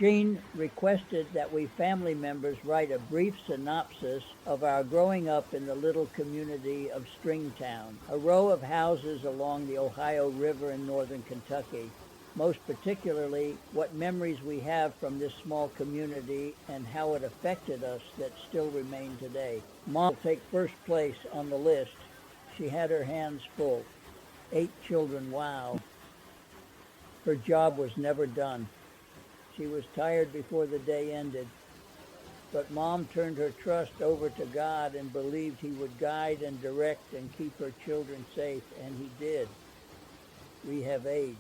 Jean requested that we family members write a brief synopsis of our growing up in the little community of Stringtown, a row of houses along the Ohio River in northern Kentucky. Most particularly, what memories we have from this small community and how it affected us that still remain today. Mom will take first place on the list. She had her hands full. 8 children, wow. Her job was never done. She was tired before the day ended. But Mom turned her trust over to God and believed He would guide and direct and keep her children safe, and He did. We have aged.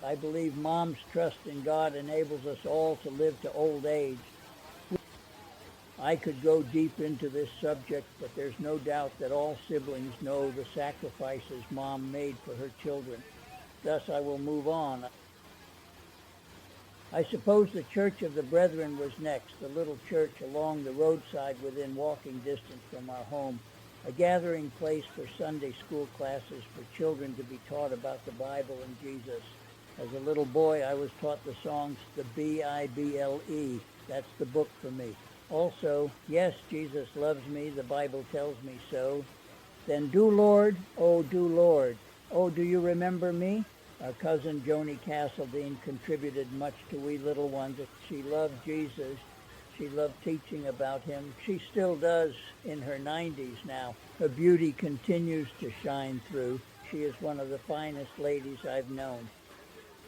I believe Mom's trust in God enables us all to live to old age. I could go deep into this subject, but there's no doubt that all siblings know the sacrifices Mom made for her children. Thus, I will move on. I suppose the Church of the Brethren was next, the little church along the roadside within walking distance from our home, a gathering place for Sunday school classes for children to be taught about the Bible and Jesus. As a little boy, I was taught the songs, the Bible. That's the book for me. Also, yes, Jesus loves me, the Bible tells me so. Then do Lord, oh do you remember me? Our cousin Joni Castledine contributed much to We Little Ones. She loved Jesus. She loved teaching about Him. She still does in her 90s now. Her beauty continues to shine through. She is one of the finest ladies I've known.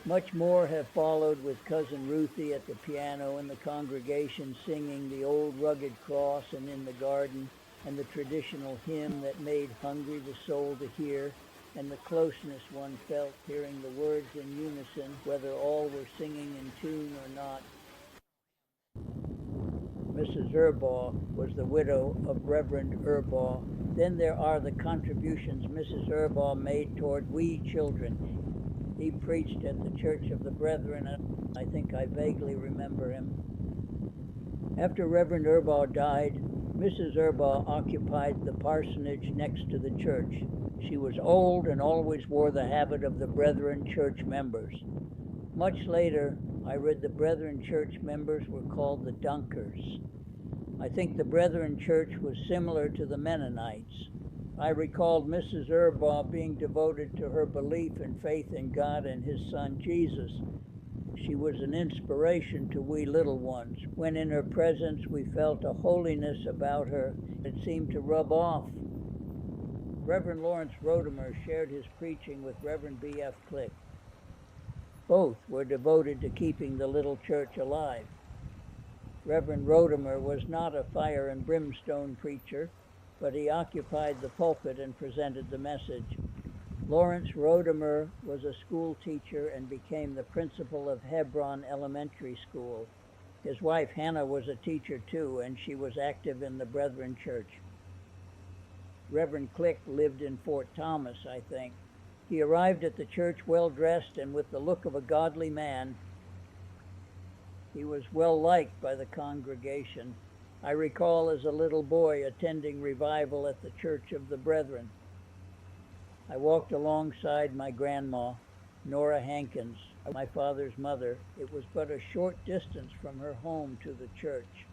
Much more have followed with Cousin Ruthie at the piano and the congregation singing the old rugged cross and in the garden, and the traditional hymn that made hungry the soul to hear, and the closeness one felt hearing the words in unison, whether all were singing in tune or not. Mrs. Erbaugh was the widow of Reverend Erbaugh. Then there are the contributions Mrs. Erbaugh made toward we children. He preached at the Church of the Brethren, and I think I vaguely remember him. After Reverend Erbaugh died, Mrs. Erbaugh occupied the parsonage next to the church. She was old and always wore the habit of the Brethren church members. Much later, I read the Brethren church members were called the Dunkers. I think the Brethren church was similar to the Mennonites. I recalled Mrs. Erbaugh being devoted to her belief and faith in God and His Son Jesus. She was an inspiration to we little ones. When in her presence we felt a holiness about her that seemed to rub off. Reverend Lawrence Rodemer shared his preaching with Reverend B.F. Click. Both were devoted to keeping the little church alive. Reverend Rodemer was not a fire and brimstone preacher, but he occupied the pulpit and presented the message. Lawrence Rodemer was a school teacher and became the principal of Hebron Elementary School. His wife Hannah was a teacher too, and she was active in the Brethren Church. Reverend Click lived in Fort Thomas, I think. He arrived at the church well-dressed and with the look of a godly man. He was well-liked by the congregation. I recall as a little boy attending revival at the Church of the Brethren. I walked alongside my grandma, Nora Hankins, my father's mother. It was but a short distance from her home to the church.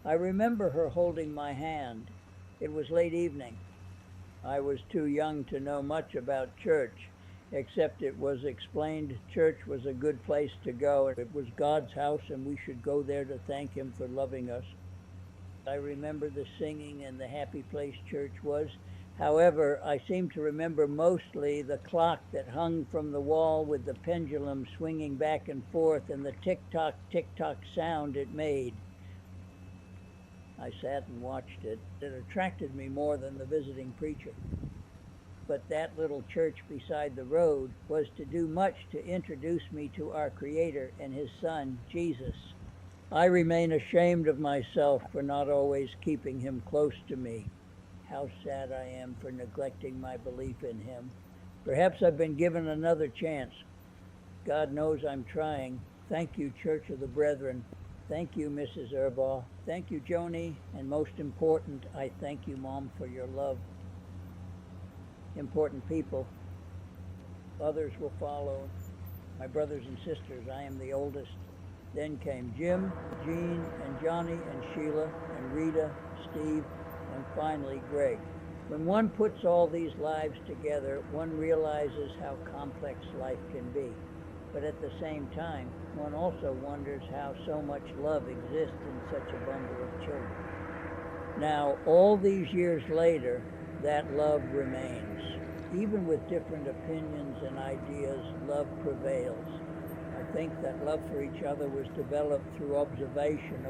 I remember her holding my hand. It was late evening. I was too young to know much about church, except it was explained church was a good place to go. It was God's house and we should go there to thank Him for loving us. I remember the singing and the happy place church was. However, I seem to remember mostly the clock that hung from the wall with the pendulum swinging back and forth and the tick-tock sound it made. I sat and watched it. It attracted me more than the visiting preacher. But that little church beside the road was to do much to introduce me to our Creator and His Son, Jesus. I remain ashamed of myself for not always keeping Him close to me. How sad I am for neglecting my belief in Him. Perhaps I've been given another chance. God knows I'm trying. Thank you, Church of the Brethren. Thank you, Mrs. Erbaugh. Thank you, Joni. And most important, I thank you, Mom, for your love. Important people. Others will follow. My brothers and sisters, I am the oldest. Then came Jim, Jean, and Johnny, and Sheila, and Rita, Steve, and finally Greg. When one puts all these lives together, one realizes how complex life can be. But at the same time, one also wonders how so much love exists in such a bundle of children. Now, all these years later, that love remains. Even with different opinions and ideas, love prevails. I think that love for each other was developed through observation.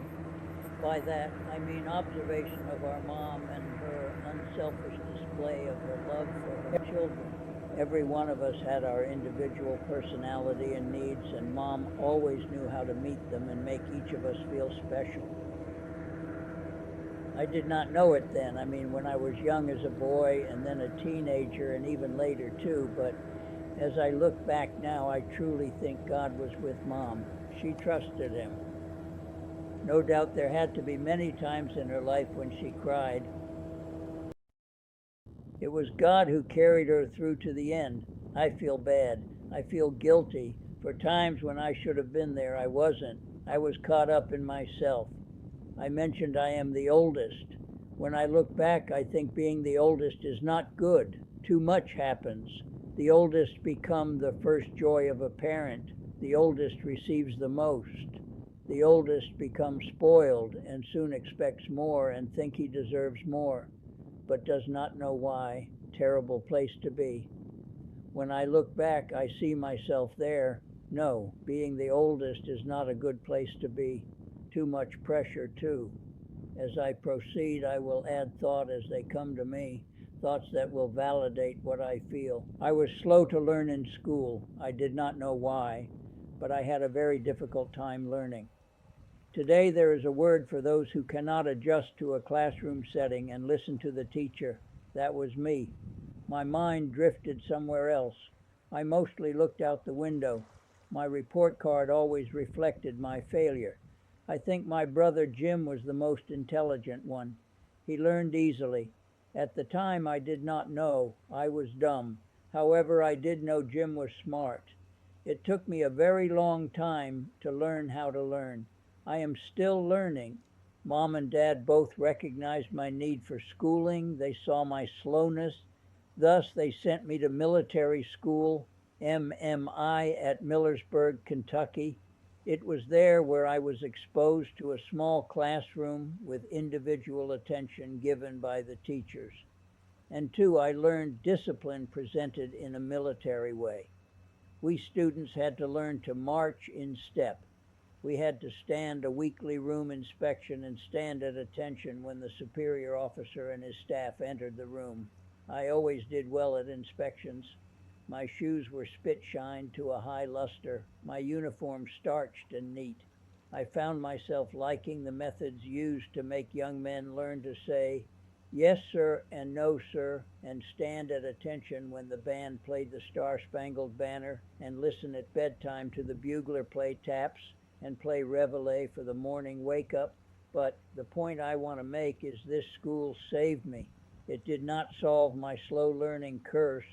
By that, I mean observation of our mom and her unselfish display of her love for her children. Every one of us had our individual personality and needs, and Mom always knew how to meet them and make each of us feel special. I did not know it then. I mean, when I was young as a boy and then a teenager and even later too, but as I look back now, I truly think God was with Mom. She trusted him. No doubt there had to be many times in her life when she cried. It was God who carried her through to the end. I feel bad. I feel guilty. For times when I should have been there, I wasn't. I was caught up in myself. I mentioned I am the oldest. When I look back, I think being the oldest is not good. Too much happens. The oldest become the first joy of a parent. The oldest receives the most. The oldest becomes spoiled and soon expects more and think he deserves more, but does not know why. Terrible place to be. When I look back, I see myself there. No, being the oldest is not a good place to be. Too much pressure, too. As I proceed, I will add thought as they come to me, thoughts that will validate what I feel. I was slow to learn in school. I did not know why, but I had a very difficult time learning. Today there is a word for those who cannot adjust to a classroom setting and listen to the teacher. That was me. My mind drifted somewhere else. I mostly looked out the window. My report card always reflected my failure. I think my brother Jim was the most intelligent one. He learned easily. At the time I did not know. I was dumb. However, I did know Jim was smart. It took me a very long time to learn how to learn. I am still learning. Mom and Dad both recognized my need for schooling. They saw my slowness. Thus, they sent me to military school, MMI, at Millersburg, Kentucky. It was there where I was exposed to a small classroom with individual attention given by the teachers. And two, I learned discipline presented in a military way. We students had to learn to march in step. We had to stand a weekly room inspection and stand at attention when the superior officer and his staff entered the room. I always did well at inspections. My shoes were spit-shined to a high luster, my uniform starched and neat. I found myself liking the methods used to make young men learn to say, "Yes, sir," and "No, sir," and stand at attention when the band played the Star-Spangled Banner, and listen at bedtime to the bugler play taps and play reveille for the morning wake-up. But the point I want to make is this school saved me. It did not solve my slow learning curse.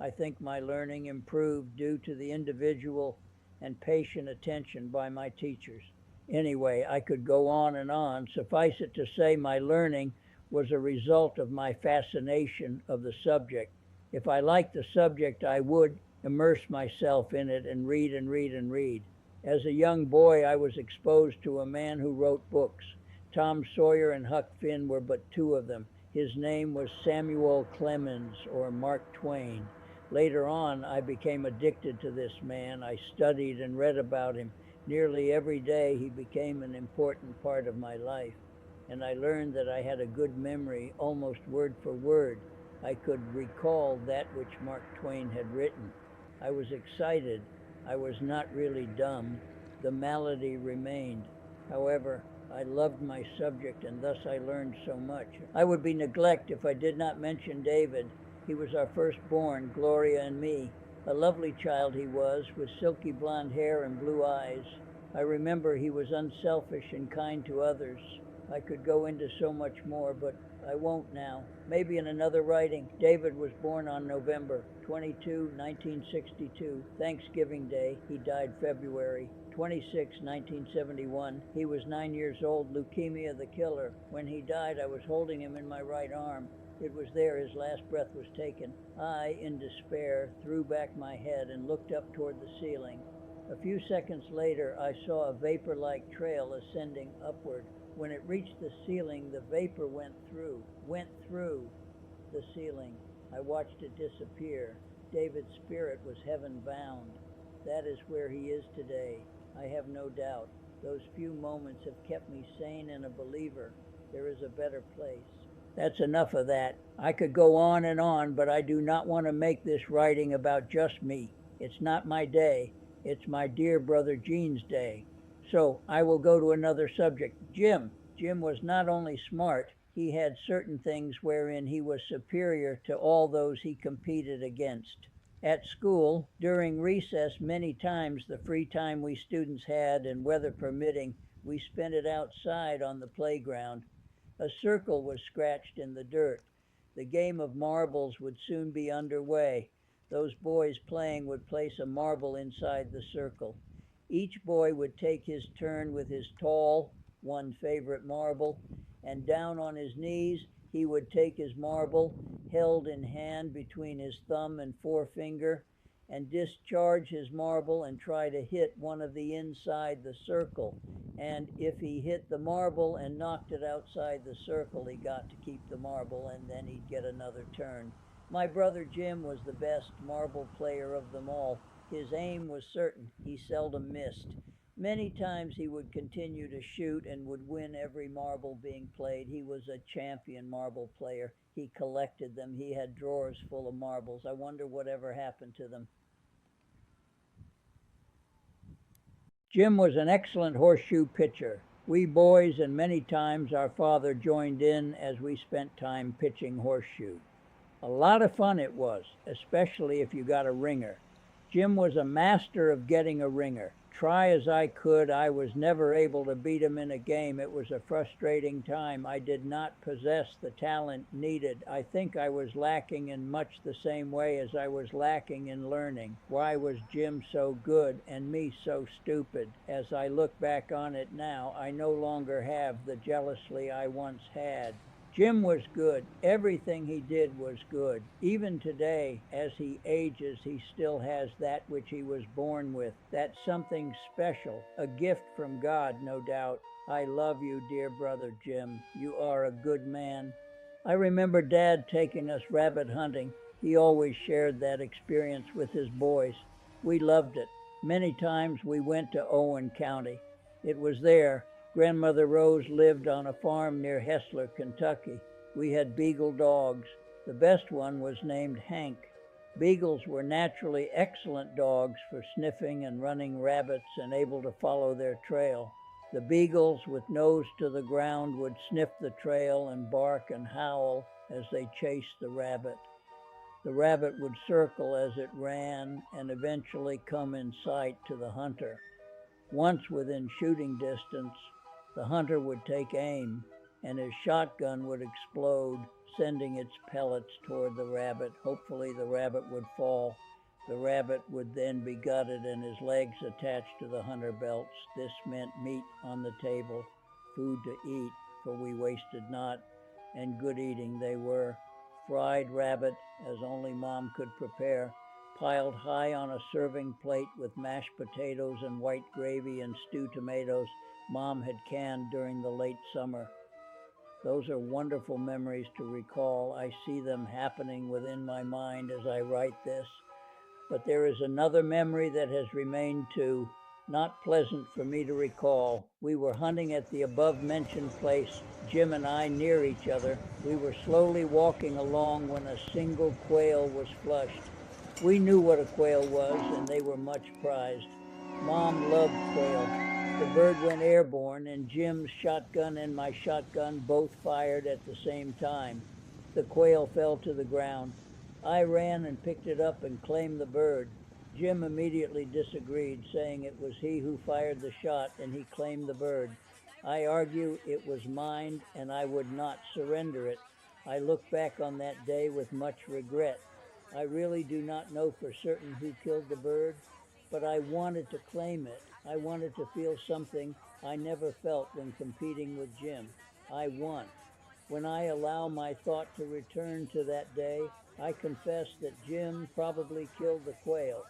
I think my learning improved due to the individual and patient attention by my teachers. Anyway, I could go on and on. Suffice it to say, my learning was a result of my fascination of the subject. If I liked the subject, I would immerse myself in it and read and read and read. As a young boy, I was exposed to a man who wrote books. Tom Sawyer and Huck Finn were but two of them. His name was Samuel Clemens, or Mark Twain. Later on, I became addicted to this man. I studied and read about him. Nearly every day, he became an important part of my life. And I learned that I had a good memory, almost word for word. I could recall that which Mark Twain had written. I was excited. I was not really dumb. The malady remained. However, I loved my subject, and thus I learned so much. I would be neglect if I did not mention David. He was our firstborn, Gloria and me. A lovely child he was, with silky blonde hair and blue eyes. I remember he was unselfish and kind to others. I could go into so much more, but I won't now. Maybe in another writing. David was born on November 22, 1962, Thanksgiving Day. He died February 26, 1971. He was 9 years old, leukemia the killer. When he died, I was holding him in my right arm. It was there his last breath was taken. I, in despair, threw back my head and looked up toward the ceiling. A few seconds later, I saw a vapor-like trail ascending upward. When it reached the ceiling, the vapor went through the ceiling. I watched it disappear. David's spirit was heaven-bound. That is where he is today. I have no doubt. Those few moments have kept me sane and a believer. There is a better place. That's enough of that. I could go on, but I do not want to make this writing about just me. It's not my day. It's my dear brother Gene's day. So I will go to another subject. Jim. Jim was not only smart, he had certain things wherein he was superior to all those he competed against. At school, during recess, many times the free time we students had, and weather permitting, we spent it outside on the playground. A circle was scratched in the dirt. The game of marbles would soon be underway. Those boys playing would place a marble inside the circle. Each boy would take his turn with his tall, one favorite marble, and down on his knees he would take his marble, held in hand between his thumb and forefinger, and discharge his marble and try to hit one of the inside the circle. And if he hit the marble and knocked it outside the circle, he got to keep the marble, and then he'd get another turn. My brother Jim was the best marble player of them all. His aim was certain. He seldom missed. Many times he would continue to shoot and would win every marble being played. He was a champion marble player. He collected them. He had drawers full of marbles. I wonder whatever happened to them. Jim was an excellent horseshoe pitcher. We boys and many times our father joined in as we spent time pitching horseshoe. A lot of fun it was, especially if you got a ringer. Jim was a master of getting a ringer. Try as I could, I was never able to beat him in a game. It was a frustrating time. I did not possess the talent needed. I think I was lacking in much the same way as I was lacking in learning. Why was Jim so good and me so stupid? As I look back on it now, I no longer have the jealousy I once had. Jim was good. Everything he did was good. Even today, as he ages, he still has that which he was born with. That's something special, a gift from God, no doubt. I love you, dear brother Jim. You are a good man. I remember Dad taking us rabbit hunting. He always shared that experience with his boys. We loved it. Many times we went to Owen County. It was there. Grandmother Rose lived on a farm near Hessler, Kentucky. We had beagle dogs. The best one was named Hank. Beagles were naturally excellent dogs for sniffing and running rabbits and able to follow their trail. The beagles, with nose to the ground, would sniff the trail and bark and howl as they chased the rabbit. The rabbit would circle as it ran and eventually come in sight to the hunter. Once within shooting distance, the hunter would take aim, and his shotgun would explode, sending its pellets toward the rabbit. Hopefully the rabbit would fall. The rabbit would then be gutted and his legs attached to the hunter belts. This meant meat on the table, food to eat, for we wasted not, and good eating they were. Fried rabbit, as only Mom could prepare, piled high on a serving plate with mashed potatoes and white gravy and stewed tomatoes Mom had canned during the late summer. Those are wonderful memories to recall. I see them happening within my mind as I write this. But there is another memory that has remained too, not pleasant for me to recall. We were hunting at the above-mentioned place, Jim and I near each other. We were slowly walking along when a single quail was flushed. We knew what a quail was, and they were much prized. Mom loved quail. The bird went airborne, and Jim's shotgun and my shotgun both fired at the same time. The quail fell to the ground. I ran and picked it up and claimed the bird. Jim immediately disagreed, saying it was he who fired the shot and he claimed the bird. I argue it was mine and I would not surrender it. I look back on that day with much regret. I really do not know for certain who killed the bird, but I wanted to claim it. I wanted to feel something I never felt when competing with Jim. I won. When I allow my thought to return to that day, I confess that Jim probably killed the quail,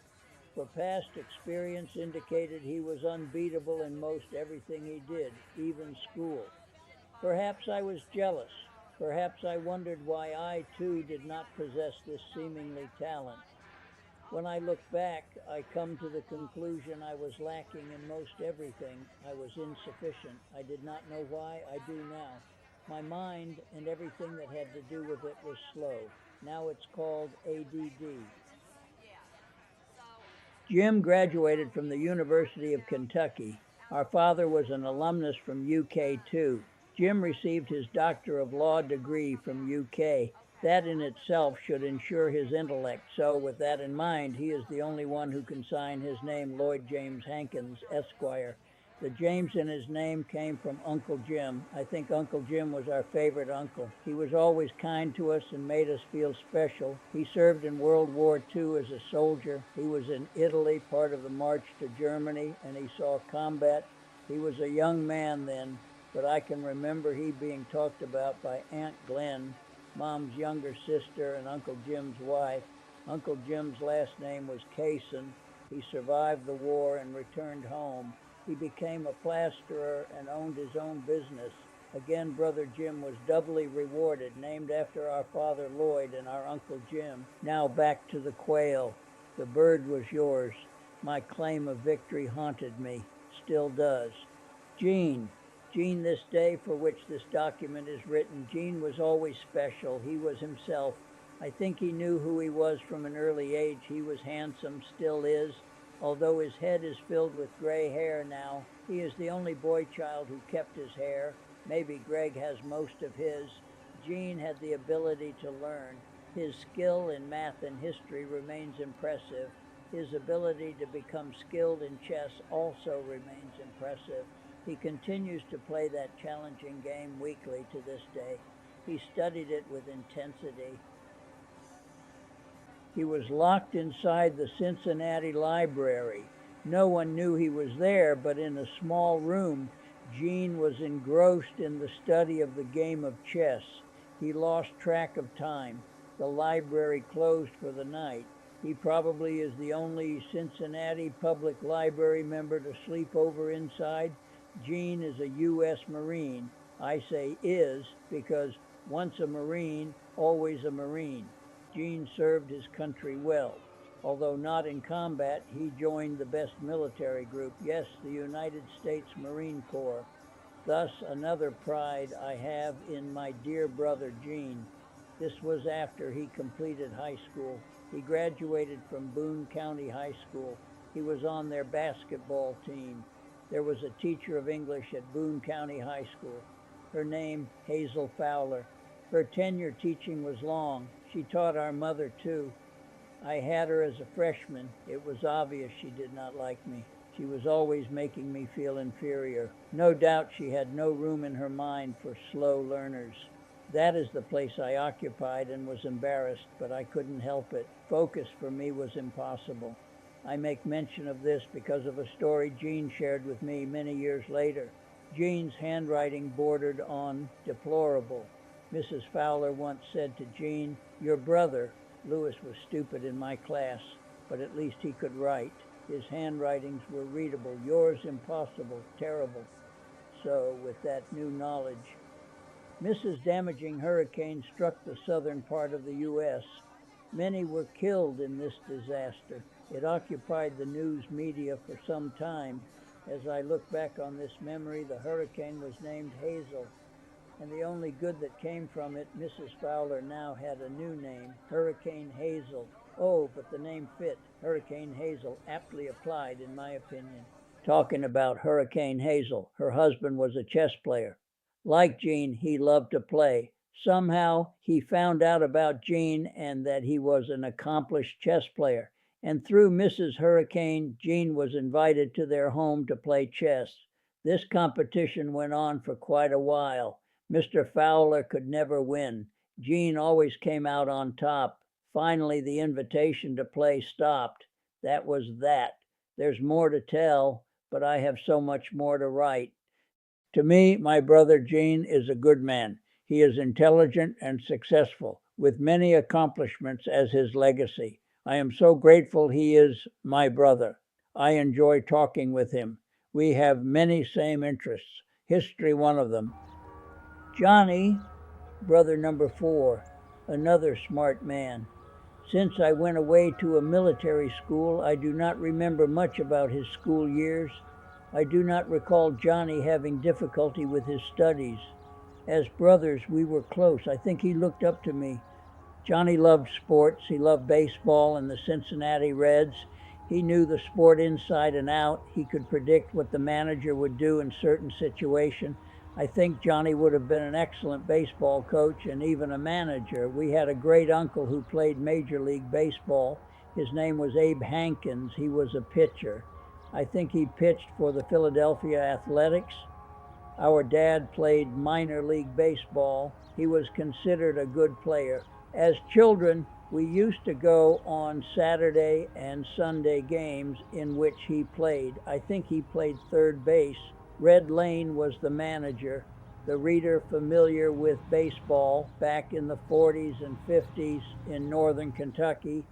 for past experience indicated he was unbeatable in most everything he did, even school. Perhaps I was jealous. Perhaps I wondered why I, too, did not possess this seemingly talent. When I look back, I come to the conclusion I was lacking in most everything. I was insufficient. I did not know why. I do now. My mind and everything that had to do with it was slow. Now it's called ADD. Jim graduated from the University of Kentucky. Our father was an alumnus from UK too. Jim received his Doctor of Law degree from UK. That in itself should ensure his intellect. So, with that in mind, he is the only one who can sign his name Lloyd James Hankins, Esquire. The James in his name came from Uncle Jim. I think Uncle Jim was our favorite uncle. He was always kind to us and made us feel special. He served in World War II as a soldier. He was in Italy, part of the march to Germany, and he saw combat. He was a young man then, but I can remember he being talked about by Aunt Glenn, Mom's younger sister, and Uncle Jim's wife. Uncle Jim's last name was Kaysen. He survived the war and returned home. He became a plasterer and owned his own business. Again, Brother Jim was doubly rewarded, named after our father Lloyd and our Uncle Jim. Now back to the quail. The bird was yours. My claim of victory haunted me, still does. Gene. Gene, this day for which this document is written, Gene was always special. He was himself. I think he knew who he was from an early age. He was handsome, still is. Although his head is filled with gray hair now, he is the only boy child who kept his hair. Maybe Greg has most of his. Gene had the ability to learn. His skill in math and history remains impressive. His ability to become skilled in chess also remains impressive. He continues to play that challenging game weekly to this day. He studied it with intensity. He was locked inside the Cincinnati library. No one knew he was there, but in a small room, Gene was engrossed in the study of the game of chess. He lost track of time. The library closed for the night. He probably is the only Cincinnati Public Library member to sleep over inside. Gene is a U.S. Marine. I say is because once a Marine, always a Marine. Gene served his country well. Although not in combat, he joined the best military group, yes, the United States Marine Corps. Thus, another pride I have in my dear brother Gene. This was after he completed high school. He graduated from Boone County High School. He was on their basketball team. There was a teacher of English at Boone County High School. Her name, Hazel Fowler. Her tenure teaching was long. She taught our mother, too. I had her as a freshman. It was obvious she did not like me. She was always making me feel inferior. No doubt she had no room in her mind for slow learners. That is the place I occupied and was embarrassed, but I couldn't help it. Focus for me was impossible. I make mention of this because of a story Gene shared with me many years later. Gene's handwriting bordered on deplorable. Mrs. Fowler once said to Gene, "Your brother, Lewis, was stupid in my class, but at least he could write. His handwritings were readable. Yours impossible, terrible." So, with that new knowledge, Mrs. Damaging hurricane struck the southern part of the U.S. Many were killed in this disaster. It occupied the news media for some time. As I look back on this memory, the hurricane was named Hazel, and the only good that came from it, Mrs. Fowler now had a new name, Hurricane Hazel. Oh, but the name fit. Hurricane Hazel, aptly applied, in my opinion. Talking about Hurricane Hazel, her husband was a chess player. Like Gene, he loved to play. Somehow, he found out about Gene and that he was an accomplished chess player. And through Mrs. Hurricane, Gene was invited to their home to play chess. This competition went on for quite a while. Mr. Fowler could never win. Gene always came out on top. Finally, the invitation to play stopped. That was that. There's more to tell, but I have so much more to write. To me, my brother Gene is a good man. He is intelligent and successful, with many accomplishments as his legacy. I am so grateful he is my brother. I enjoy talking with him. We have many same interests, history one of them. Johnny, brother number 4, another smart man. Since I went away to a military school, I do not remember much about his school years. I do not recall Johnny having difficulty with his studies. As brothers, we were close. I think he looked up to me. Johnny loved sports. He loved baseball and the Cincinnati Reds. He knew the sport inside and out. He could predict what the manager would do in certain situations. I think Johnny would have been an excellent baseball coach and even a manager. We had a great uncle who played Major League Baseball. His name was Abe Hankins. He was a pitcher. I think he pitched for the Philadelphia Athletics. Our dad played minor league baseball. He was considered a good player. As children, we used to go on Saturday and Sunday games in which he played. I think he played third base. Red Lane was the manager. The reader familiar with baseball back in the 40s and 50s in northern Kentucky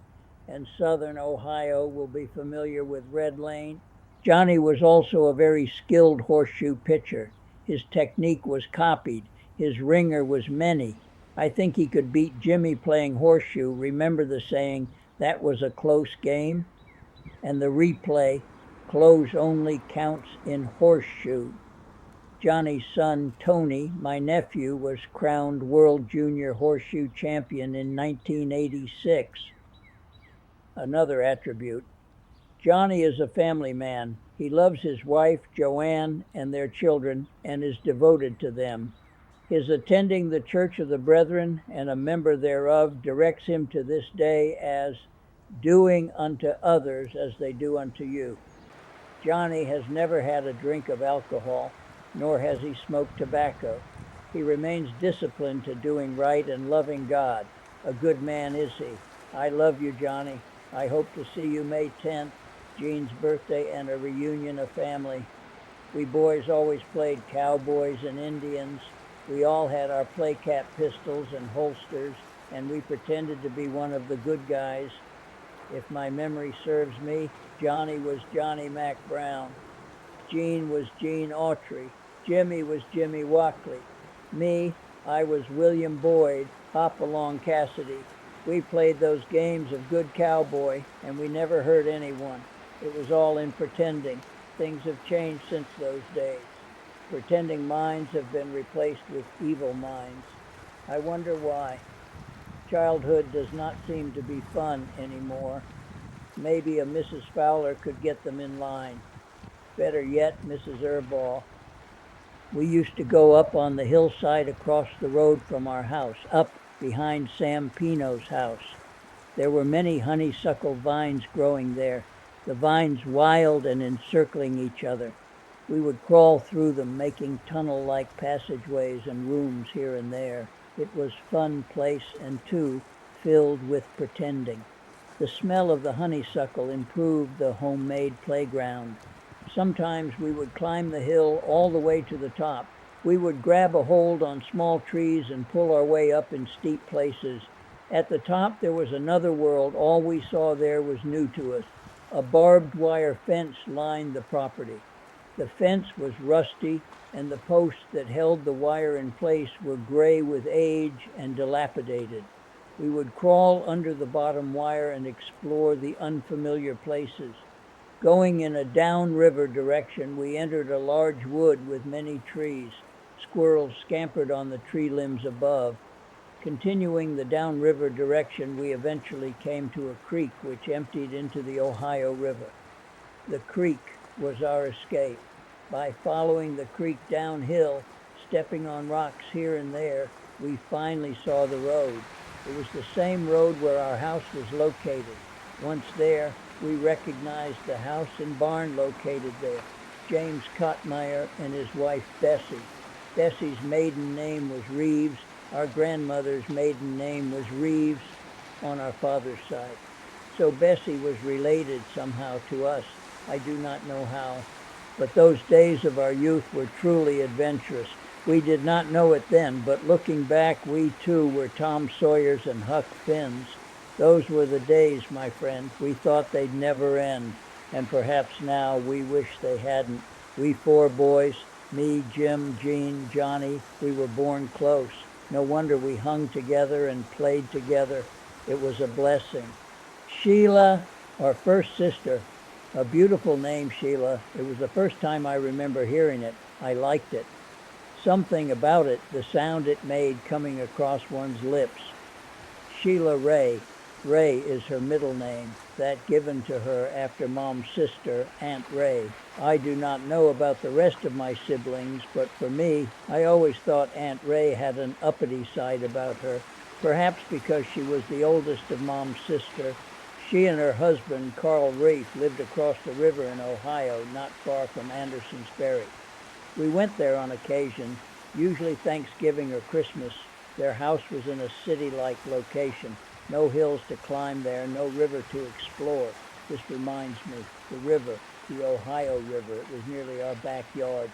and southern Ohio will be familiar with Red Lane. Johnny was also a very skilled horseshoe pitcher. His technique was copied. His ringer was many. I think he could beat Jimmy playing horseshoe. Remember the saying, that was a close game? And the replay, close only counts in horseshoe. Johnny's son, Tony, my nephew, was crowned World Junior Horseshoe Champion in 1986. Another attribute. Johnny is a family man. He loves his wife, Joanne, and their children, and is devoted to them. His attending the Church of the Brethren and a member thereof directs him to this day as doing unto others as they do unto you. Johnny has never had a drink of alcohol, nor has he smoked tobacco. He remains disciplined to doing right and loving God. A good man is he. I love you, Johnny. I hope to see you May 10th, Gene's birthday, and a reunion of family. We boys always played cowboys and Indians. We all had our playcat pistols and holsters, and we pretended to be one of the good guys. If my memory serves me, Johnny was Johnny Mac Brown. Gene was Gene Autry. Jimmy was Jimmy Walkley. Me, I was William Boyd, Hopalong Cassidy. We played those games of good cowboy, and we never hurt anyone. It was all in pretending. Things have changed since those days. Pretending minds have been replaced with evil minds. I wonder why. Childhood does not seem to be fun anymore. Maybe a Mrs. Fowler could get them in line. Better yet, Mrs. Erbaugh. We used to go up on the hillside across the road from our house, up behind Sam Pino's house. There were many honeysuckle vines growing there, the vines wild and encircling each other. We would crawl through them, making tunnel-like passageways and rooms here and there. It was a fun place, and too, filled with pretending. The smell of the honeysuckle improved the homemade playground. Sometimes we would climb the hill all the way to the top. We would grab a hold on small trees and pull our way up in steep places. At the top there was another world. All we saw there was new to us. A barbed wire fence lined the property. The fence was rusty, and the posts that held the wire in place were gray with age and dilapidated. We would crawl under the bottom wire and explore the unfamiliar places. Going in a downriver direction, we entered a large wood with many trees. Squirrels scampered on the tree limbs above. Continuing the downriver direction, we eventually came to a creek which emptied into the Ohio River. The creek was our escape. By following the creek downhill, stepping on rocks here and there, we finally saw the road. It was the same road where our house was located. Once there, we recognized the house and barn located there. James Kottmeyer and his wife Bessie. Bessie's maiden name was Reeves. Our grandmother's maiden name was Reeves on our father's side. So Bessie was related somehow to us. I do not know how. But those days of our youth were truly adventurous. We did not know it then, but looking back, we too were Tom Sawyers and Huck Finns. Those were the days, my friend. We thought they'd never end, and perhaps now we wish they hadn't. We four boys, me, Jim, Gene, Johnny, we were born close. No wonder we hung together and played together. It was a blessing. Sheila, our first sister, a beautiful name, Sheila. It was the first time I remember hearing it. I liked it. Something about it, the sound it made coming across one's lips. Sheila Ray. Ray is her middle name, that given to her after Mom's sister, Aunt Ray. I do not know about the rest of my siblings, but for me, I always thought Aunt Ray had an uppity side about her, perhaps because she was the oldest of Mom's sister. She and her husband, Carl Reef, lived across the river in Ohio, not far from Anderson's Ferry. We went there on occasion, usually Thanksgiving or Christmas. Their house was in a city-like location. No hills to climb there, no river to explore. This reminds me, the river, the Ohio River, it was nearly our backyard.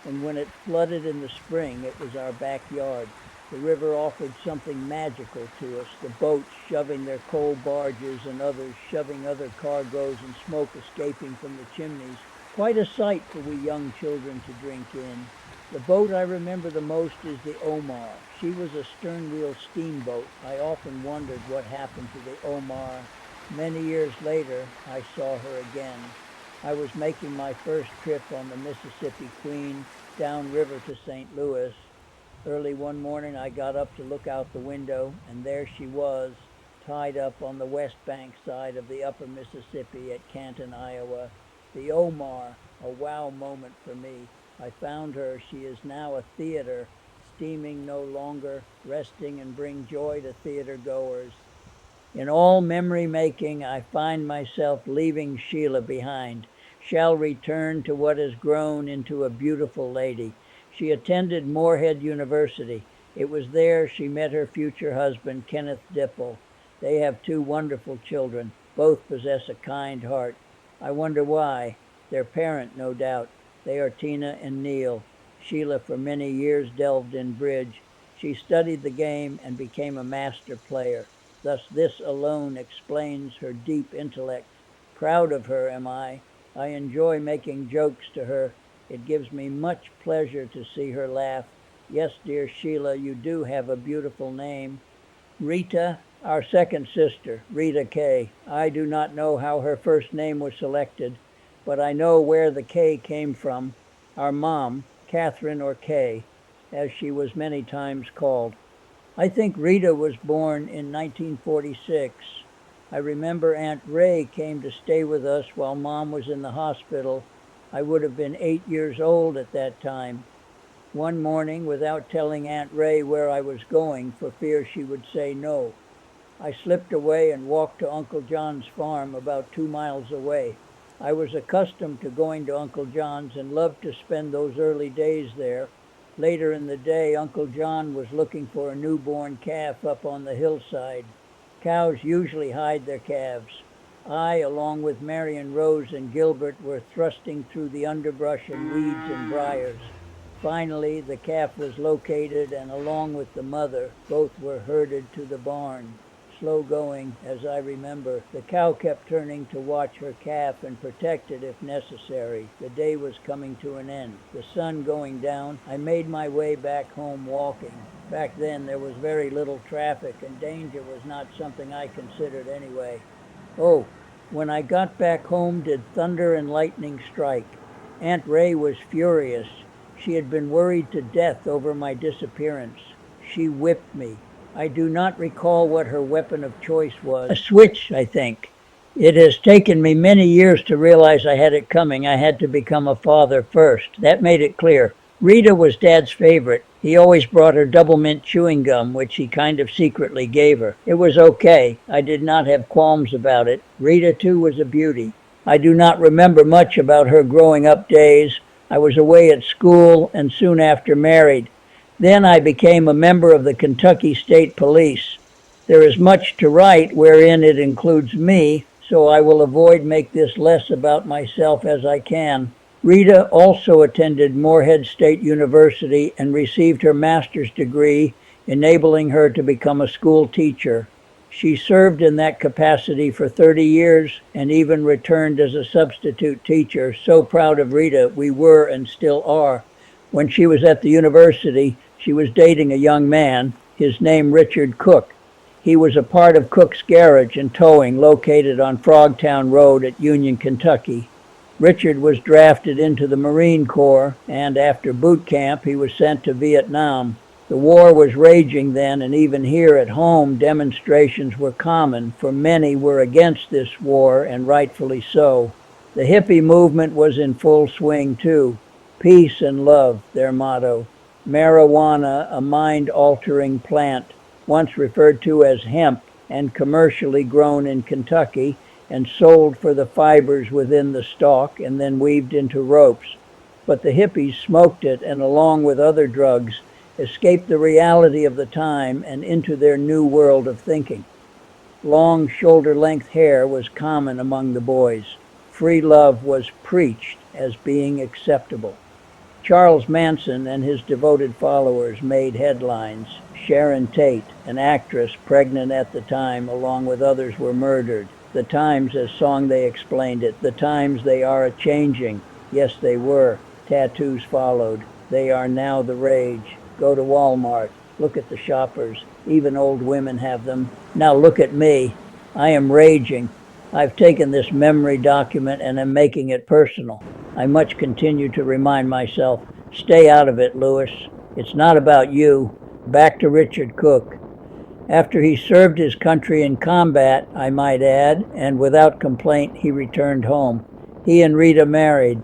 And when it flooded in the spring, it was our backyard. The river offered something magical to us, the boats shoving their coal barges and others shoving other cargoes and smoke escaping from the chimneys. Quite a sight for we young children to drink in. The boat I remember the most is the Omar. She was a stern-wheel steamboat. I often wondered what happened to the Omar. Many years later, I saw her again. I was making my first trip on the Mississippi Queen downriver to St. Louis. Early one morning, I got up to look out the window, and there she was, tied up on the west bank side of the upper Mississippi at Canton, Iowa. The Omar, a wow moment for me. I found her. She is now a theater, steaming no longer, resting and bring joy to theater goers. In all memory making, I find myself leaving Sheila behind, shall return to what has grown into a beautiful lady. She attended Morehead University. It was there she met her future husband, Kenneth Dipple. They have two wonderful children. Both possess a kind heart. I wonder why. Their parent, no doubt. They are Tina and Neil. Sheila for many years delved in bridge. She studied the game and became a master player. Thus this alone explains her deep intellect. Proud of her am I. I enjoy making jokes to her. It gives me much pleasure to see her laugh. Yes, dear Sheila, you do have a beautiful name. Rita, our second sister, Rita K. I do not know how her first name was selected, but I know where the K came from. Our mom, Catherine or Kay, as she was many times called. I think Rita was born in 1946. I remember Aunt Ray came to stay with us while Mom was in the hospital. I would have been 8 years old at that time. One morning, without telling Aunt Ray where I was going for fear she would say no, I slipped away and walked to Uncle John's farm about 2 miles away. I was accustomed to going to Uncle John's and loved to spend those early days there. Later in the day, Uncle John was looking for a newborn calf up on the hillside. Cows usually hide their calves. I, along with Marion Rose and Gilbert, were thrusting through the underbrush and weeds and briars. Finally, the calf was located, and along with the mother, both were herded to the barn. Slow going, as I remember. The cow kept turning to watch her calf and protect it if necessary. The day was coming to an end. The sun going down, I made my way back home walking. Back then there was very little traffic, and danger was not something I considered anyway. Oh, when I got back home, did thunder and lightning strike. Aunt Ray was furious. She had been worried to death over my disappearance. She whipped me. I do not recall what her weapon of choice was. A switch, I think. It has taken me many years to realize I had it coming. I had to become a father first. That made it clear. Rita was Dad's favorite. He always brought her double mint chewing gum, which he kind of secretly gave her. It was okay. I did not have qualms about it. Rita, too, was a beauty. I do not remember much about her growing up days. I was away at school and soon after married. Then I became a member of the Kentucky State Police. There is much to write wherein it includes me, so I will avoid make this less about myself as I can. Rita also attended Morehead State University and received her master's degree, enabling her to become a school teacher. She served in that capacity for 30 years and even returned as a substitute teacher. So proud of Rita we were and still are. When she was at the university, she was dating a young man, his name Richard Cook. He was a part of Cook's Garage and Towing, located on Frogtown Road at Union, Kentucky. Richard was drafted into the Marine Corps, and after boot camp, he was sent to Vietnam. The war was raging then, and even here at home, demonstrations were common, for many were against this war, and rightfully so. The hippie movement was in full swing too. Peace and love, their motto. Marijuana, a mind-altering plant, once referred to as hemp, and commercially grown in Kentucky, and sold for the fibers within the stalk and then weaved into ropes. But the hippies smoked it, and along with other drugs, escaped the reality of the time and into their new world of thinking. Long shoulder-length hair was common among the boys. Free love was preached as being acceptable. Charles Manson and his devoted followers made headlines. Sharon Tate, an actress pregnant at the time, along with others, were murdered. The times, as Song They explained it, the times they are a-changing. Yes, they were. Tattoos followed. They are now the rage. Go to Walmart. Look at the shoppers. Even old women have them. Now look at me. I am raging. I've taken this memory document and am making it personal. I must continue to remind myself, stay out of it, Lewis. It's not about you. Back to Richard Cook. After he served his country in combat, I might add, and without complaint, he returned home. He and Rita married.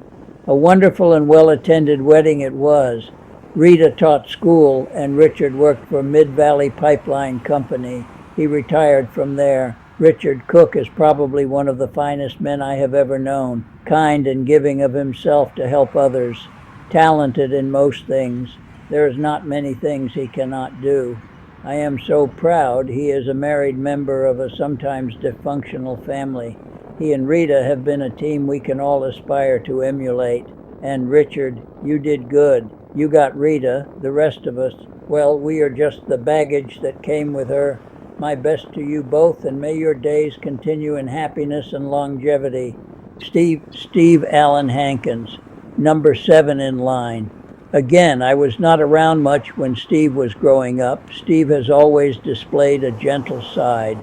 A wonderful and well-attended wedding it was. Rita taught school, and Richard worked for Mid-Valley Pipeline Company. He retired from there. Richard Cook is probably one of the finest men I have ever known, kind and giving of himself to help others, talented in most things. There is not many things he cannot do. I am so proud he is a married member of a sometimes dysfunctional family. He and Rita have been a team we can all aspire to emulate. And Richard, you did good. You got Rita. The rest of us, well, we are just the baggage that came with her. My best to you both, and may your days continue in happiness and longevity. Steve Allen Hankins, number 7 in line. Again, I was not around much when Steve was growing up. Steve has always displayed a gentle side.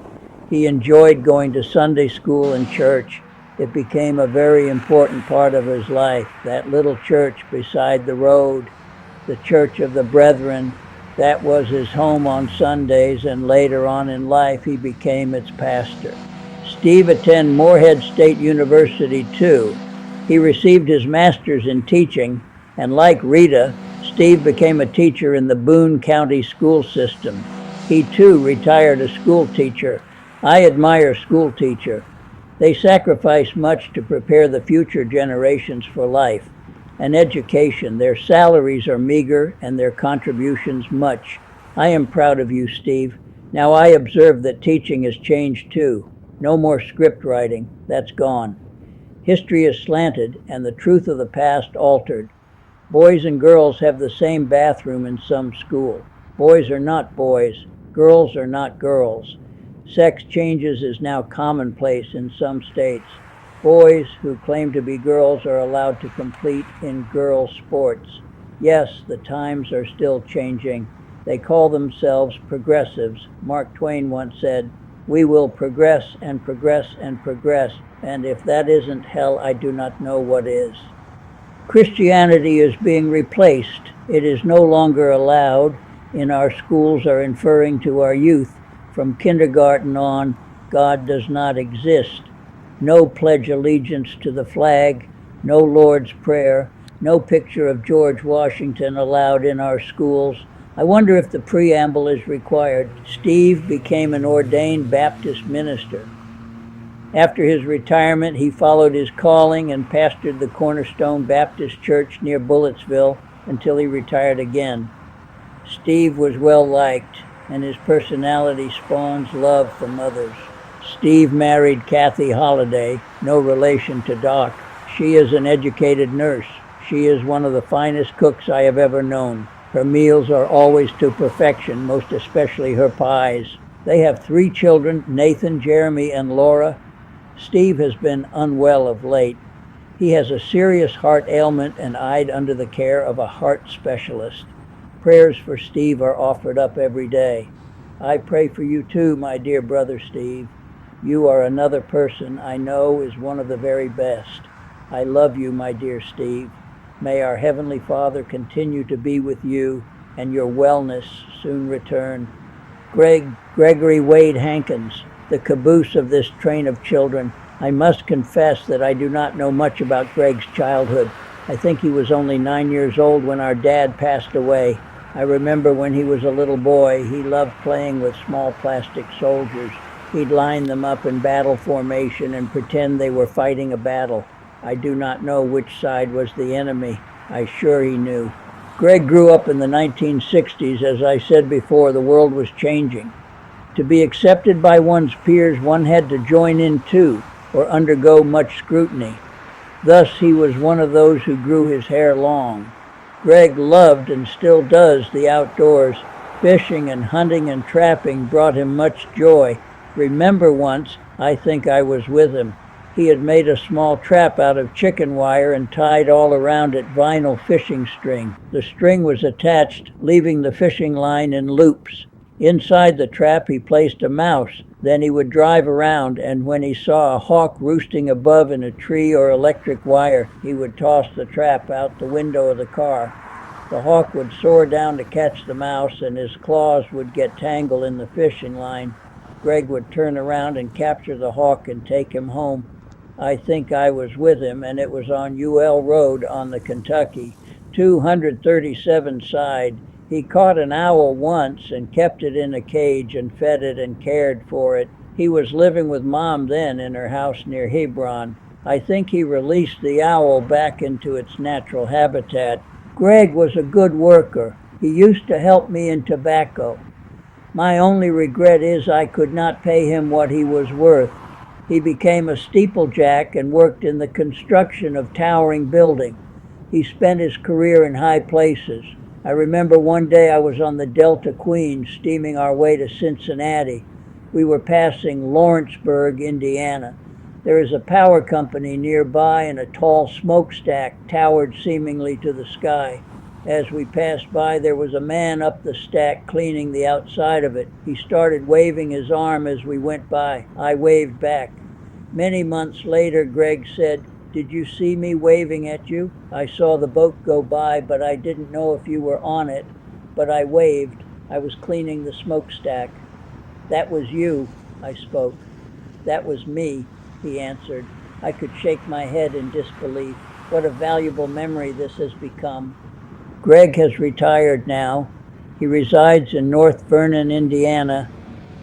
He enjoyed going to Sunday school and church. It became a very important part of his life, that little church beside the road, the Church of the Brethren. That was his home on Sundays, and later on in life he became its pastor. Steve attended Morehead State University too. He received his master's in teaching, and like Rita, Steve became a teacher in the Boone County school system. He too retired a school teacher. I admire school teachers. They sacrifice much to prepare the future generations for life. An education, their salaries are meager and their contributions much. I am proud of you, Steve. Now I observe that teaching has changed too. No more script writing, that's gone. History is slanted and the truth of the past altered. Boys and girls have the same bathroom in some school. Boys are not boys. Girls are not girls. Sex changes is now commonplace in some states. Boys who claim to be girls are allowed to compete in girl sports. Yes, the times are still changing. They call themselves progressives. Mark Twain once said, "We will progress and progress and progress, and if that isn't hell, I do not know what is." Christianity is being replaced. It is no longer allowed. In our schools are inferring to our youth, from kindergarten on, God does not exist. No pledge allegiance to the flag, no Lord's Prayer, no picture of George Washington allowed in our schools. I wonder if the preamble is required. Steve became an ordained Baptist minister. After his retirement, he followed his calling and pastored the Cornerstone Baptist Church near Bulletsville until he retired again. Steve was well liked, and his personality spawns love from others. Steve married Kathy Holliday, no relation to Doc. She is an educated nurse. She is one of the finest cooks I have ever known. Her meals are always to perfection, most especially her pies. They have 3 children, Nathan, Jeremy, and Laura. Steve has been unwell of late. He has a serious heart ailment and died under the care of a heart specialist. Prayers for Steve are offered up every day. I pray for you too, my dear brother Steve. You are another person I know is one of the very best. I love you, my dear Steve. May our Heavenly Father continue to be with you and your wellness soon return. Gregory Wade Hankins, the caboose of this train of children. I must confess that I do not know much about Greg's childhood. I think he was only 9 years old when our dad passed away. I remember when he was a little boy, he loved playing with small plastic soldiers. He'd line them up in battle formation and pretend they were fighting a battle. I do not know which side was the enemy. I'm sure he knew. Greg grew up in the 1960s. As I said before, the world was changing. To be accepted by one's peers, one had to join in too, or undergo much scrutiny. Thus, he was one of those who grew his hair long. Greg loved and still does the outdoors. Fishing and hunting and trapping brought him much joy. Remember once, I think I was with him. He had made a small trap out of chicken wire and tied all around it vinyl fishing string. The string was attached, leaving the fishing line in loops. Inside the trap he placed a mouse. Then he would drive around, and when he saw a hawk roosting above in a tree or electric wire, he would toss the trap out the window of the car. The hawk would soar down to catch the mouse, and his claws would get tangled in the fishing line. Greg would turn around and capture the hawk and take him home. I think I was with him, and it was on UL Road on the Kentucky, 237 side. He caught an owl once and kept it in a cage and fed it and cared for it. He was living with Mom then in her house near Hebron. I think he released the owl back into its natural habitat. Greg was a good worker. He used to help me in tobacco. My only regret is I could not pay him what he was worth. He became a steeplejack and worked in the construction of towering buildings. He spent his career in high places. I remember one day I was on the Delta Queen steaming our way to Cincinnati. We were passing Lawrenceburg, Indiana. There is a power company nearby and a tall smokestack towered seemingly to the sky. As we passed by, there was a man up the stack cleaning the outside of it. He started waving his arm as we went by. I waved back. Many months later, Greg said, "Did you see me waving at you? I saw the boat go by, but I didn't know if you were on it. But I waved. I was cleaning the smokestack." "That was you," I spoke. "That was me," he answered. I could shake my head in disbelief. What a valuable memory this has become. Greg has retired now. He resides in North Vernon, Indiana.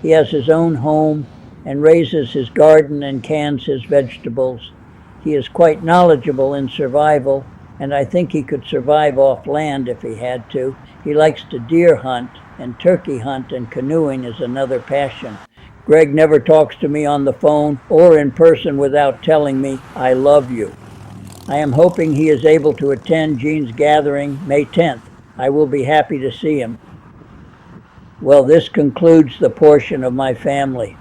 He has his own home and raises his garden and cans his vegetables. He is quite knowledgeable in survival, and I think he could survive off land if he had to. He likes to deer hunt, and turkey hunt and canoeing is another passion. Greg never talks to me on the phone or in person without telling me, "I love you." I am hoping he is able to attend Gene's gathering May 10th. I will be happy to see him. Well, this concludes the portion of my family.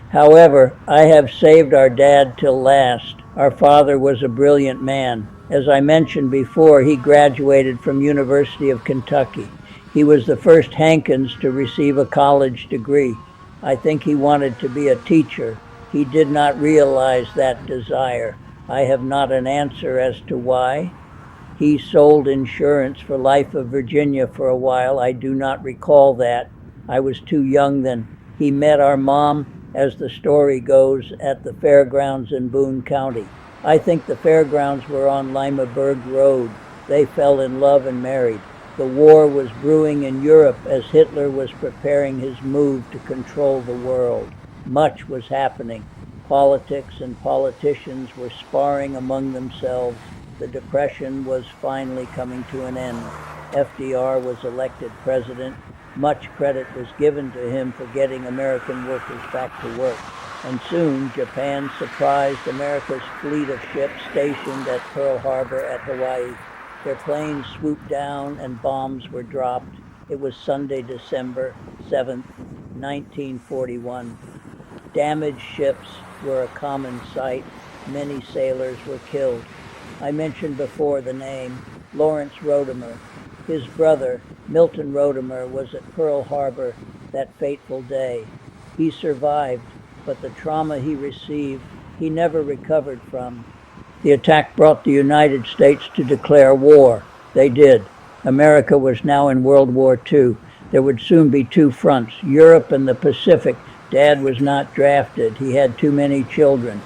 However, I have saved our dad till last. Our father was a brilliant man. As I mentioned before, he graduated from University of Kentucky. He was the first Hankins to receive a college degree. I think he wanted to be a teacher. He did not realize that desire. I have not an answer as to why. He sold insurance for Life of Virginia for a while. I do not recall that. I was too young then. He met our mom, as the story goes, at the fairgrounds in Boone County. I think the fairgrounds were on Limaberg Road. They fell in love and married. The war was brewing in Europe as Hitler was preparing his move to control the world. Much was happening. Politics and politicians were sparring among themselves. The Depression was finally coming to an end. FDR was elected president. Much credit was given to him for getting American workers back to work. and soon Japan surprised America's fleet of ships stationed at Pearl Harbor at Hawaii. Their planes swooped down and bombs were dropped. It was Sunday, December 7th, 1941. Damaged ships were a common sight. Many sailors were killed. I mentioned before the name Lawrence Rodemer. His brother, Milton Rodemer, was at Pearl Harbor that fateful day. He survived, but the trauma he received, he never recovered from. The attack brought the United States to declare war. They did. America was now in World War II. There would soon be two fronts, Europe and the Pacific. Dad was not drafted. He had too many children.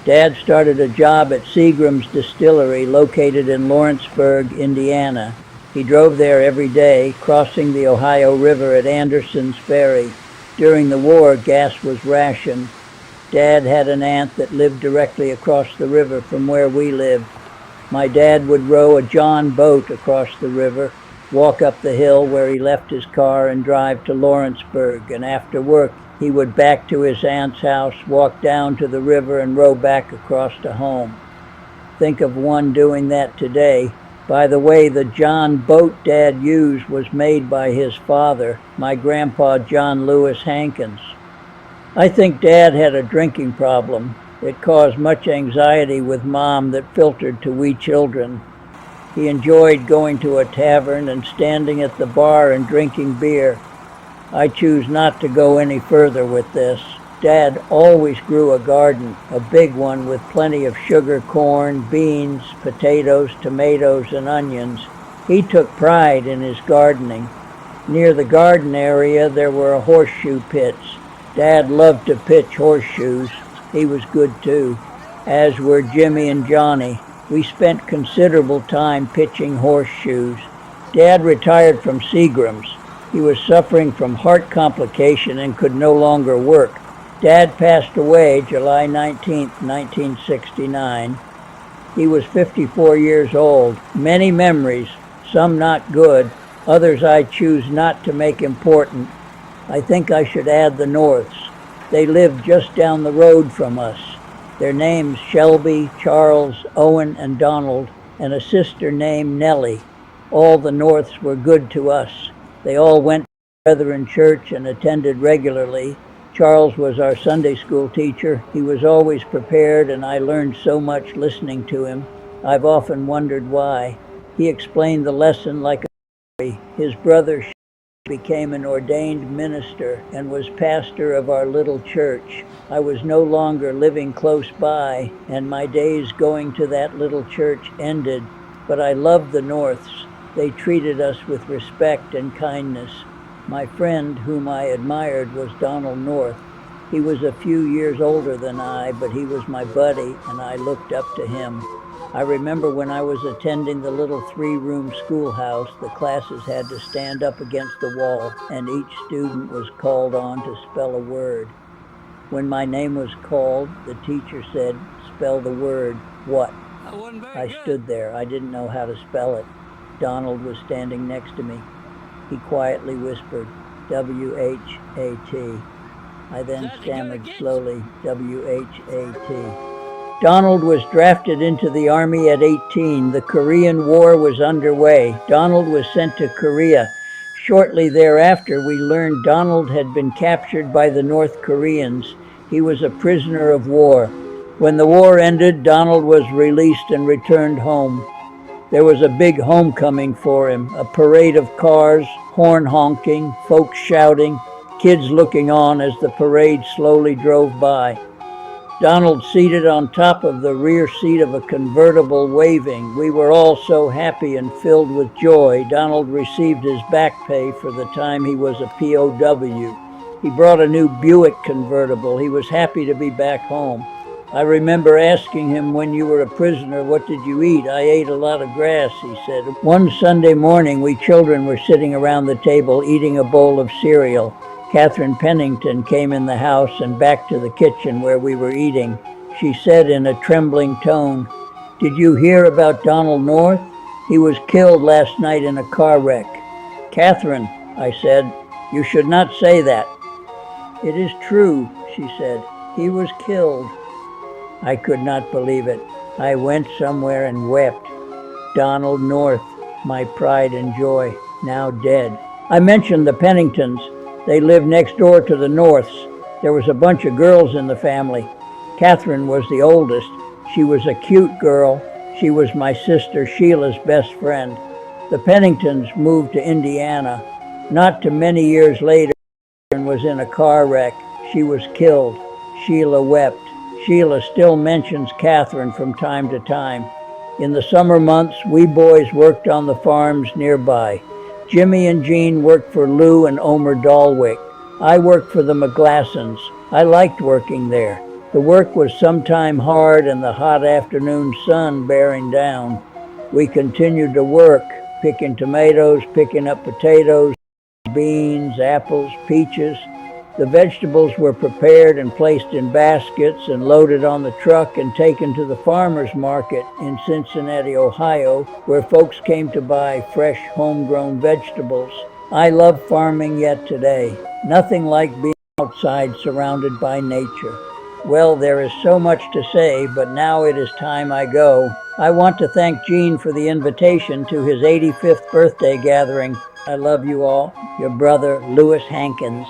Dad started a job at Seagram's Distillery located in Lawrenceburg, Indiana. He drove there every day, crossing the Ohio River at Anderson's Ferry. During the war, gas was rationed. Dad had an aunt that lived directly across the river from where we lived. My dad would row a John boat across the river, walk up the hill where he left his car and drive to Lawrenceburg, and after work he would back to his aunt's house, walk down to the river and row back across to home. Think of one doing that today. By the way, the John boat Dad used was made by his father, my grandpa John Lewis Hankins. I think Dad had a drinking problem. It caused much anxiety with Mom that filtered to we children. He enjoyed going to a tavern and standing at the bar and drinking beer. I choose not to go any further with this. Dad always grew a garden, a big one with plenty of sugar corn, beans, potatoes, tomatoes, and onions. He took pride in his gardening. Near the garden area there were horseshoe pits. Dad loved to pitch horseshoes. He was good too, as were Jimmy and Johnny. We spent considerable time pitching horseshoes. Dad retired from Seagram's. He was suffering from heart complication and could no longer work. Dad passed away July 19, 1969. He was 54 years old. Many memories, some not good, others I choose not to make important. I think I should add the Norths. They lived just down the road from us. Their names Shelby, Charles, Owen, and Donald, and a sister named Nellie. All the Norths were good to us. They all went together in church and attended regularly. Charles was our Sunday school teacher. He was always prepared, and I learned so much listening to him. I've often wondered why. He explained the lesson like a story. His brother became an ordained minister and was pastor of our little church. I was no longer living close by, and my days going to that little church ended, but I loved the Norths. They treated us with respect and kindness. My friend, whom I admired, was Donald North. He was a few years older than I, but he was my buddy, and I looked up to him. I remember when I was attending the little 3-room schoolhouse, the classes had to stand up against the wall, and each student was called on to spell a word. When my name was called, the teacher said, "Spell the word, what?" I stood there. I didn't know how to spell it. Donald was standing next to me. He quietly whispered, W-H-A-T. I then stammered slowly, W-H-A-T. Donald was drafted into the Army at 18. The Korean War was underway. Donald was sent to Korea. Shortly thereafter, we learned Donald had been captured by the North Koreans. He was a prisoner of war. When the war ended, Donald was released and returned home. There was a big homecoming for him, a parade of cars, horn honking, folks shouting, kids looking on as the parade slowly drove by. Donald seated on top of the rear seat of a convertible waving. We were all so happy and filled with joy. Donald received his back pay for the time he was a POW. He brought a new Buick convertible. He was happy to be back home. I remember asking him, when you were a prisoner, what did you eat? I ate a lot of grass, he said. One Sunday morning, we children were sitting around the table eating a bowl of cereal. Catherine Pennington came in the house and back to the kitchen where we were eating. She said in a trembling tone, "Did you hear about Donald North? He was killed last night in a car wreck." "Catherine," I said, "you should not say that." "It is true," she said. He was killed. I could not believe it. I went somewhere and wept. Donald North, my pride and joy, now dead. I mentioned the Penningtons. They lived next door to the Norths. There was a bunch of girls in the family. Catherine was the oldest. She was a cute girl. She was my sister Sheila's best friend. The Penningtons moved to Indiana. Not too many years later, Catherine was in a car wreck. She was killed. Sheila wept. Sheila still mentions Catherine from time to time. In the summer months, we boys worked on the farms nearby. Jimmy and Jean worked for Lou and Omer Dalwick. I worked for the McGlassons. I liked working there. The work was sometimes hard and the hot afternoon sun bearing down. We continued to work, picking tomatoes, picking up potatoes, beans, apples, peaches. The vegetables were prepared and placed in baskets and loaded on the truck and taken to the farmers market in Cincinnati, Ohio, where folks came to buy fresh homegrown vegetables. I love farming yet today. Nothing like being outside surrounded by nature. Well, there is so much to say, but now it is time I go. I want to thank Gene for the invitation to his 85th birthday gathering. I love you all. Your brother, Louis Hankins.